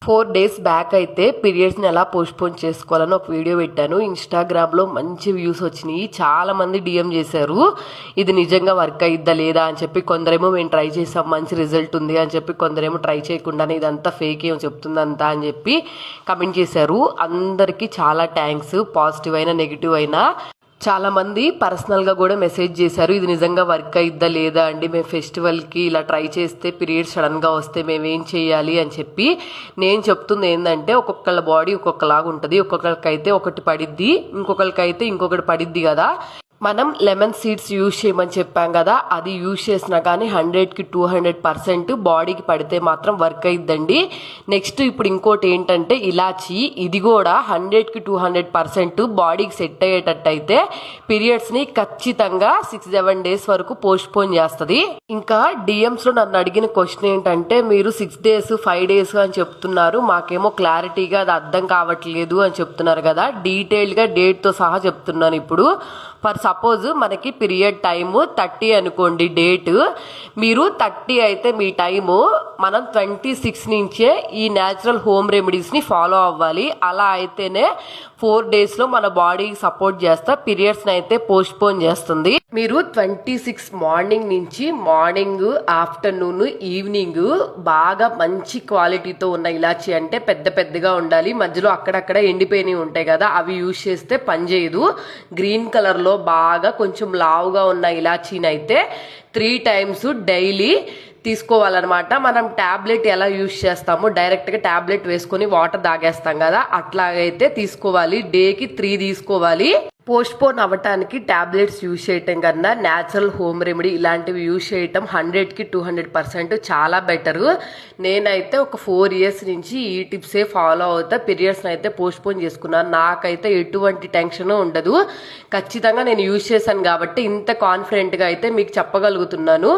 4 days back అయితే పీరియడ్స్ని ఎలా postpone చేసుకోవాలని ఒక వీడియో పెట్టాను. ఇన్స్టాగ్రామ్లో మంచి వ్యూస్ వచ్చినాయి. చాలా మంది డిఎం చేశారు, ఇది నిజంగా వర్క్ అయిద్దా లేదా అని చెప్పి. కొందరేమో మేము ట్రై చేసాం, మంచి రిజల్ట్ ఉంది అని చెప్పి, కొందరేమో ట్రై చేయకుండానే ఇదంతా ఫేక్ ఏమో చెప్తుందంతా అని చెప్పి కమెంట్ చేశారు. అందరికీ చాలా థ్యాంక్స్. పాజిటివ్ అయినా నెగిటివ్ అయినా చాలా మంది పర్సనల్గా కూడా మెసేజ్ చేశారు, ఇది నిజంగా వర్క్ అయిద్దా లేదా అండి, మేము ఫెస్టివల్కి ఇలా ట్రై చేస్తే పీరియడ్స్ సడన్గా వస్తే మేమేం చేయాలి అని చెప్పి. నేను చెప్తుంది ఏంటంటే, ఒక్కొక్కళ్ళ బాడీ ఒక్కొక్కలాగా ఉంటుంది. ఒక్కొక్కరికైతే ఒకటి పడిద్ది, ఇంకొకరికైతే ఇంకొకటి పడిద్ది కదా. మనం లెమన్ సీడ్స్ యూజ్ చేయమని చెప్పాం కదా, అది యూజ్ చేసినా కానీ 100కి 200% బాడీకి పడితే మాత్రం వర్క్ అయిద్దండి. నెక్స్ట్ ఇప్పుడు ఇంకోటి ఏంటంటే ఇలాచి, ఇది కూడా 100కి 200% బాడీకి సెట్ అయ్యేటట్టు అయితే పీరియడ్స్ని ఖచ్చితంగా 6-7 డేస్ వరకు పోస్ట్పోన్ చేస్తుంది. ఇంకా డిఎమ్స్లో నన్ను అడిగిన క్వశ్చన్ ఏంటంటే, మీరు 6 డేస్ 5 డేస్ అని చెప్తున్నారు, మాకేమో క్లారిటీగా అది అర్థం కావట్లేదు అని చెప్తున్నారు కదా. డీటెయిల్గా డేట్తో సహా చెప్తున్నాను ఇప్పుడు. ఫర్ సపోజ్ మనకి పీరియడ్ టైము 30 అనుకోండి డేట్, మీరు 30 అయితే మీ టైము, మనం 26 నుంచే ఈ న్యాచురల్ హోమ్ రెమెడీస్ని ఫాలో అవ్వాలి. అలా అయితేనే 4 డేస్లో మన బాడీకి సపోర్ట్ చేస్తా పీరియడ్స్ని అయితే పోస్ట్పోన్ చేస్తుంది. మీరు 26 మార్నింగ్ నుంచి మార్నింగ్, ఆఫ్టర్నూన్, ఈవినింగ్ బాగా మంచి క్వాలిటీతో ఉన్న ఇలాచి, అంటే పెద్ద పెద్దగా ఉండాలి, మధ్యలో అక్కడక్కడ ఎండిపోయినవి ఉంటాయి కదా, అవి యూజ్ చేస్తే పనిచేయదు. గ్రీన్ కలర్లో బాగా కొంచెం లావుగా ఉన్న ఇలాచీని అయితే 3 times డైలీ తీసుకోవాలన్నమాట. మనం ట్యాబ్లెట్ ఎలా యూజ్ చేస్తామో డైరెక్ట్గా ట్యాబ్లెట్ వేసుకొని వాటర్ తాగేస్తాం కదా, అట్లాగైతే తీసుకోవాలి. డేకి 3 తీసుకోవాలి. పోస్ట్పోన్ అవ్వటానికి ట్యాబ్లెట్స్ యూజ్ చేయటం కన్నా న్యాచురల్ హోమ్ రెమెడీ ఇలాంటివి యూజ్ చేయటం 100కి 200% చాలా బెటరు. నేనైతే ఒక 4 years నుంచి ఈ టిప్సే ఫాలో అవుతా పీరియడ్స్ని అయితే పోస్ట్పోన్ చేసుకున్నాను. నాకైతే ఎటువంటి టెన్షన్ ఉండదు. ఖచ్చితంగా నేను యూజ్ చేశాను కాబట్టి ఇంత కాన్ఫిడెంట్గా అయితే మీకు చెప్పగలుగుతున్నాను.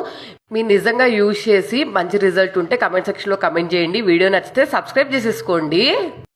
మీరు నిజంగా యూజ్ చేసి మంచి రిజల్ట్ ఉంటే కమెంట్ సెక్షన్లో కమెంట్ చేయండి. వీడియో నచ్చితే సబ్స్క్రైబ్ చేసేసుకోండి.